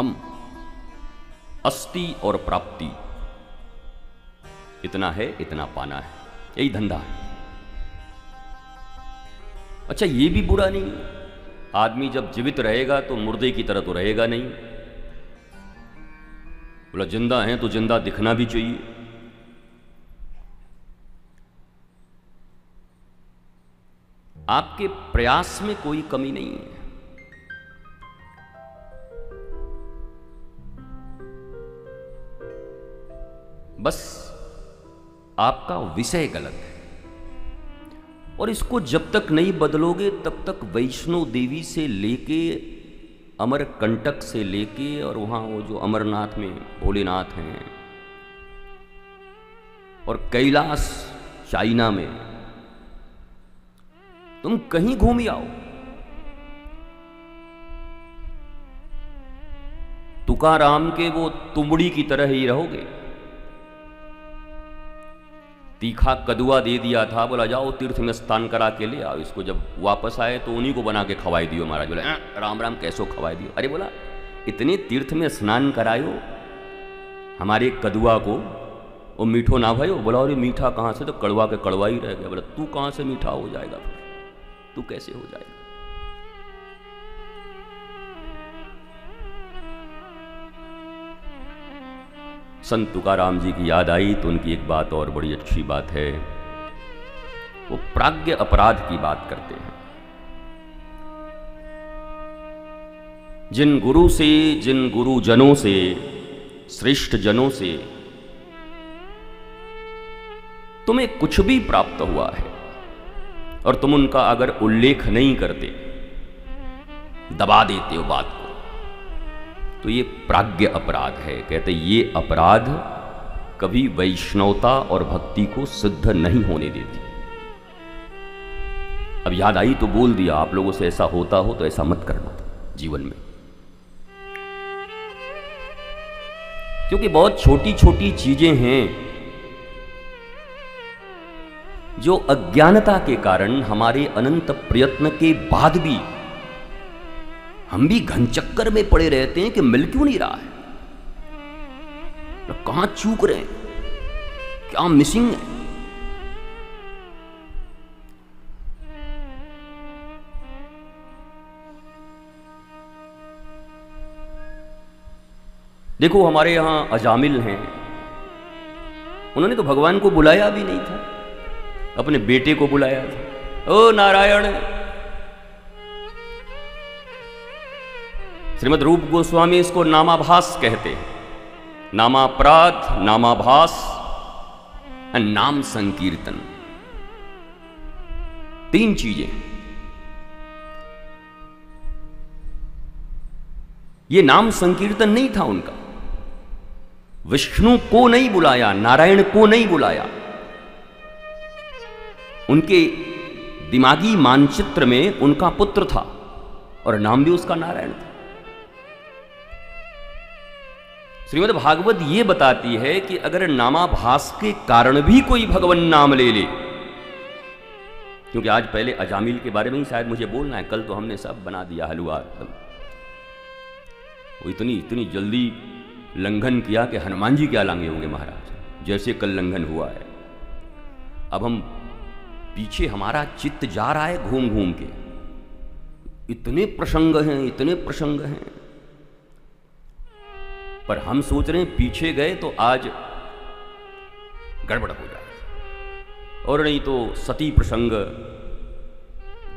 हम, अस्ति और प्राप्ति, इतना है इतना पाना है, यही धंधा है। अच्छा, ये भी बुरा नहीं, आदमी जब जीवित रहेगा तो मुर्दे की तरह तो रहेगा नहीं। बोला जिंदा है तो जिंदा दिखना भी चाहिए। आपके प्रयास में कोई कमी नहीं है, बस आपका विषय गलत है। और इसको जब तक नहीं बदलोगे तब तक वैष्णो देवी से लेके अमरकंटक से लेके और वहां वो जो अमरनाथ में भोलेनाथ हैं और कैलाश चाइना में, तुम कहीं घूम आओ, तुकाराम के वो तुमड़ी की तरह ही रहोगे। तीखा कदुआ दे दिया था, बोला जाओ तीर्थ में स्नान करा के ले आओ इसको। जब वापस आए तो उन्हीं को बना के खवाई दियो महाराज। बोला राम राम कैसो खवाई दियो। अरे बोला इतने तीर्थ में स्नान करायो हमारे कदुआ को, वो मीठो ना भाई। बोला अरे मीठा कहाँ से, तो कड़वा के कड़वा ही रह गया। बोला तू कहाँ से मीठा हो जाएगा, फिर तू कैसे हो जाएगा। संत तुकाराम जी की याद आई तो उनकी एक बात और बड़ी अच्छी बात है, वो प्राज्ञ अपराध की बात करते हैं। जिन गुरु से, जिन गुरुजनों से, श्रेष्ठ जनों से तुम्हें कुछ भी प्राप्त हुआ है और तुम उनका अगर उल्लेख नहीं करते, दबा देते हो बात को, तो ये प्राज्ञ अपराध है। कहते ये अपराध कभी वैष्णवता और भक्ति को सिद्ध नहीं होने देती। अब याद आई तो बोल दिया, आप लोगों से ऐसा होता हो तो ऐसा मत करना जीवन में, क्योंकि बहुत छोटी छोटी चीजें हैं जो अज्ञानता के कारण हमारे अनंत प्रयत्न के बाद भी हम भी घनचक्कर में पड़े रहते हैं कि मिल क्यों नहीं रहा है, कहां चूक रहे हैं, क्या मिसिंग है। देखो हमारे यहां अजामिल हैं, उन्होंने तो भगवान को बुलाया भी नहीं था, अपने बेटे को बुलाया था। ओ नारायण, श्रीमद् रूप गोस्वामी इसको नामाभास कहते हैं। नामापराध, नामाभास और नाम संकीर्तन, तीन चीजें। ये नाम संकीर्तन नहीं था उनका, विष्णु को नहीं बुलाया, नारायण को नहीं बुलाया। उनके दिमागी मानचित्र में उनका पुत्र था और नाम भी उसका नारायण था। श्रीमद् भागवत ये बताती है कि अगर नामाभास के कारण भी कोई भगवान नाम ले ले, क्योंकि आज पहले अजामिल के बारे में ही शायद मुझे बोलना है, कल तो हमने सब बना दिया हलवा। वो इतनी जल्दी लंघन किया कि हनुमान जी क्या लांगे होंगे महाराज, जैसे कल लंघन हुआ है। अब हम पीछे हमारा चित्त जा रहा है घूम घूम के, इतने प्रसंग हैं, इतने प्रसंग हैं, पर हम सोच रहे हैं पीछे गए तो आज गड़बड़ हो जाए। और नहीं तो सती प्रसंग,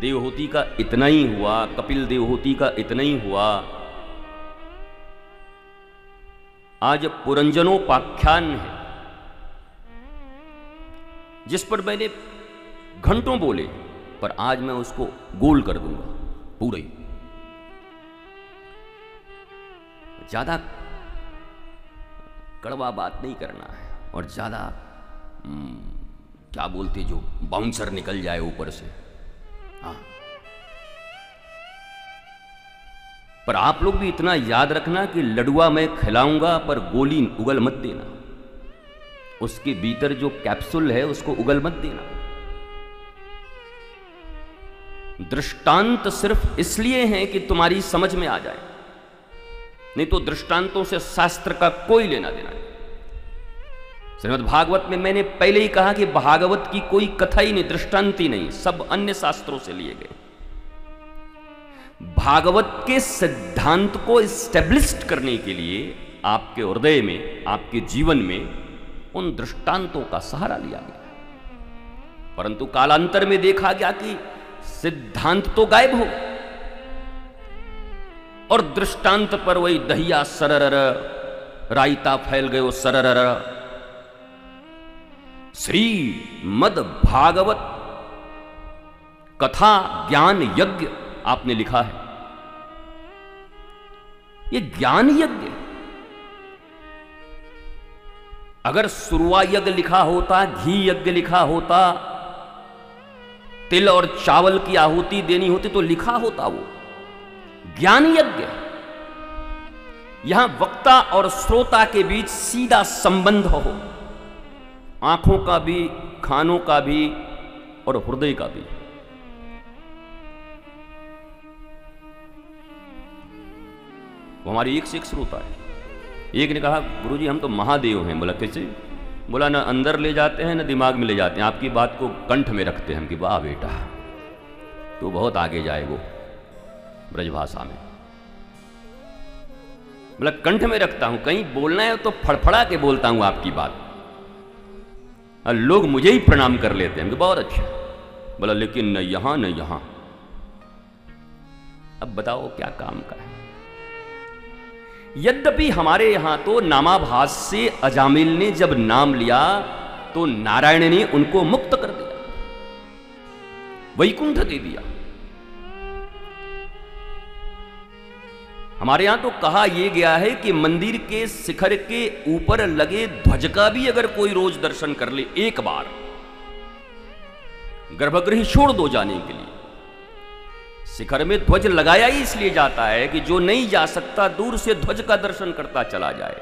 देवहूति का इतना ही हुआ, कपिल देवहूति का इतना ही हुआ। आज पुरंजनोपाख्यान है जिस पर मैंने घंटों बोले, पर आज मैं उसको गोल कर दूंगा पूरा ही। ज्यादा कड़वा बात नहीं करना है और ज्यादा क्या बोलते जो बाउंसर निकल जाए ऊपर से। हाँ, पर आप लोग भी इतना याद रखना कि लडुआ मैं खिलाऊंगा पर गोली उगल मत देना, उसके भीतर जो कैप्सूल है उसको उगल मत देना। दृष्टांत सिर्फ इसलिए हैं कि तुम्हारी समझ में आ जाए, नहीं तो दृष्टांतों से शास्त्र का कोई लेना देना नहीं। श्रीमद् भागवत में मैंने पहले ही कहा कि भागवत की कोई कथा ही नहीं, दृष्टांत ही नहीं, सब अन्य शास्त्रों से लिए गए। भागवत के सिद्धांत को एस्टेब्लिश्ड करने के लिए आपके हृदय में, आपके जीवन में उन दृष्टांतों का सहारा लिया गया। परंतु कालांतर में देखा गया कि सिद्धांत तो गायब हो गए और दृष्टांत पर वही दहिया सरर, रायता फैल गए वो सरर। श्रीमद् भागवत कथा ज्ञान यज्ञ आपने लिखा है, ये ज्ञान यज्ञ। अगर सुरवा यज्ञ लिखा होता, घी यज्ञ लिखा होता, तिल और चावल की आहुति देनी होती तो लिखा होता वो ज्ञान यज्ञ। यहां वक्ता और श्रोता के बीच सीधा संबंध हो, आंखों का भी, खानों का भी और हृदय का भी। वो हमारी एक से एक श्रोता है। एक ने कहा गुरुजी हम तो महादेव हैं। बोला कैसे? बोला ना अंदर ले जाते हैं ना दिमाग में ले जाते हैं, आपकी बात को कंठ में रखते हैं हम कि वाह बेटा तो बहुत आगे जाए वो ब्रजभाषा में। बोला कंठ में रखता हूं, कहीं बोलना है तो फड़फड़ा के बोलता हूं आपकी बात, और लोग मुझे ही प्रणाम कर लेते हैं कि बहुत अच्छा। बोला लेकिन न यहां न यहां। अब बताओ क्या काम का है? यद्यपि हमारे यहां तो नामाभास से अजामिल ने जब नाम लिया तो नारायण ने उनको मुक्त कर दिया, वैकुंठ दे दिया। हमारे यहां तो कहा यह गया है कि मंदिर के शिखर के ऊपर लगे ध्वज का भी अगर कोई रोज दर्शन कर ले एक बार, गर्भगृह छोड़ दो जाने के लिए। शिखर में ध्वज लगाया ही इसलिए जाता है कि जो नहीं जा सकता दूर से ध्वज का दर्शन करता चला जाए।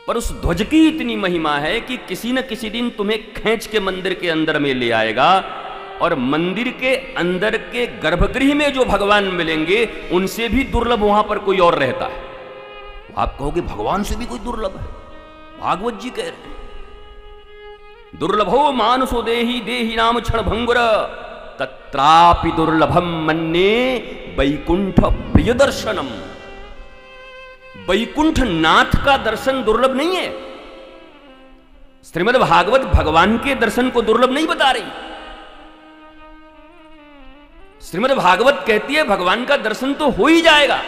पर उस ध्वज की इतनी महिमा है कि किसी न किसी दिन तुम्हें खींच के मंदिर के अंदर में ले आएगा, और मंदिर के अंदर के गर्भगृह में जो भगवान मिलेंगे उनसे भी दुर्लभ वहां पर कोई और रहता है। आप कहोगे भगवान से भी कोई दुर्लभ है? भागवत जी कह रहे हैं दुर्लभो मानसो देहि देहि नाम क्षण भंगुर तत्रापि दुर्लभम मन्ये वैकुंठ प्रिय दर्शनम। वैकुंठ नाथ का दर्शन दुर्लभ नहीं है। श्रीमद् भागवत भगवान के दर्शन को दुर्लभ नहीं बता रही। श्रीमद् भागवत कहती है भगवान का दर्शन तो हो ही जाएगा,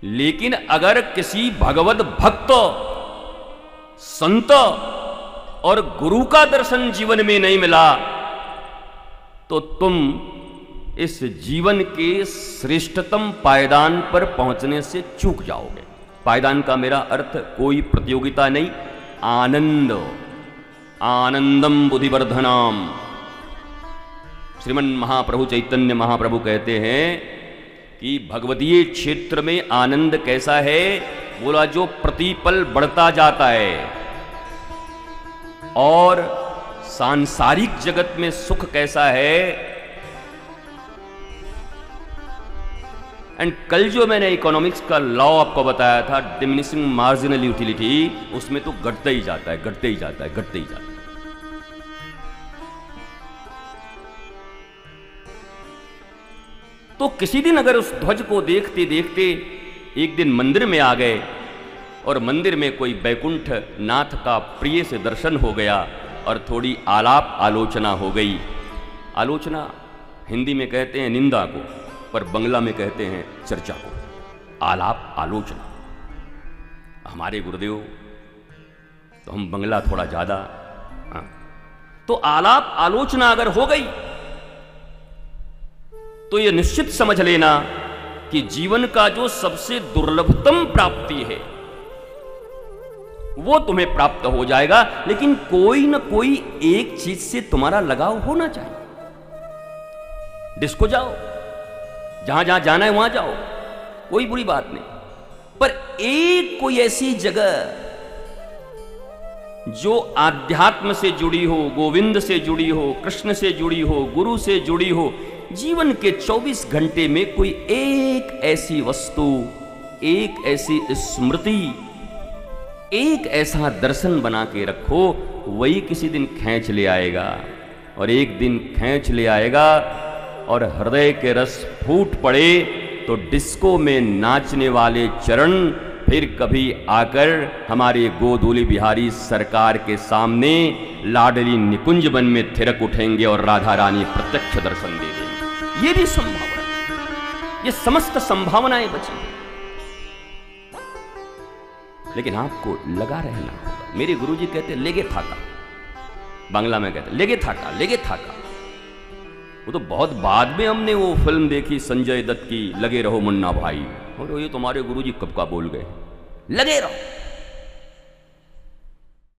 लेकिन अगर किसी भगवत भक्त, संत और गुरु का दर्शन जीवन में नहीं मिला तो तुम इस जीवन के श्रेष्ठतम पायदान पर पहुंचने से चूक जाओगे। पायदान का मेरा अर्थ कोई प्रतियोगिता नहीं, आनंद, आनंदम बुद्धिवर्धनाम। श्रीमन महाप्रभु चैतन्य महाप्रभु कहते हैं कि भगवतीय क्षेत्र में आनंद कैसा है? बोला जो प्रतिपल बढ़ता जाता है, और सांसारिक जगत में सुख कैसा है। एंड कल जो मैंने इकोनॉमिक्स का लॉ आपको बताया था, डिमिनिशिंग मार्जिनल यूटिलिटी, उसमें तो घटता ही जाता है, घटते ही जाता है, घटते ही जाता है। तो किसी दिन अगर उस ध्वज को देखते देखते एक दिन मंदिर में आ गए और मंदिर में कोई वैकुंठ नाथ का प्रिय से दर्शन हो गया और थोड़ी आलाप आलोचना हो गई। आलोचना हिंदी में कहते हैं निंदा को, पर बंगला में कहते हैं चर्चा को। आलाप आलोचना, हमारे गुरुदेव तो हम बंगला थोड़ा ज्यादा। तो आलाप आलोचना अगर हो गई तो यह निश्चित समझ लेना कि जीवन का जो सबसे दुर्लभतम प्राप्ति है वो तुम्हें प्राप्त हो जाएगा, लेकिन कोई न कोई एक चीज से तुम्हारा लगाव होना चाहिए। डिस्को जाओ, जहां जहां जाना है वहां जाओ, कोई बुरी बात नहीं, पर एक कोई ऐसी जगह जो आध्यात्म से जुड़ी हो, गोविंद से जुड़ी हो, कृष्ण से जुड़ी हो, गुरु से जुड़ी हो, जीवन के 24 घंटे में कोई एक ऐसी वस्तु, एक ऐसी स्मृति, एक ऐसा दर्शन बना के रखो, वही किसी दिन खींच ले आएगा। और एक दिन खींच ले आएगा और हृदय के रस फूट पड़े तो डिस्को में नाचने वाले चरण फिर कभी आकर हमारे गोधूली बिहारी सरकार के सामने लाडली निकुंज वन में थिरक उठेंगे और राधा रानी प्रत्यक्ष दर्शन दे देंगे। ये भी संभावना, ये समस्त संभावनाएं बची। लेकिन आपको लगा रहना होगा। मेरे गुरुजी कहते लेगे थाका, बांग्ला में कहते लेगे थाका, लेगे थाका। वो तो बहुत बाद में हमने वो फिल्म देखी संजय दत्त की, लगे रहो मुन्ना भाई, और ये तुम्हारे गुरुजी कब का बोल गए, लगे रहो।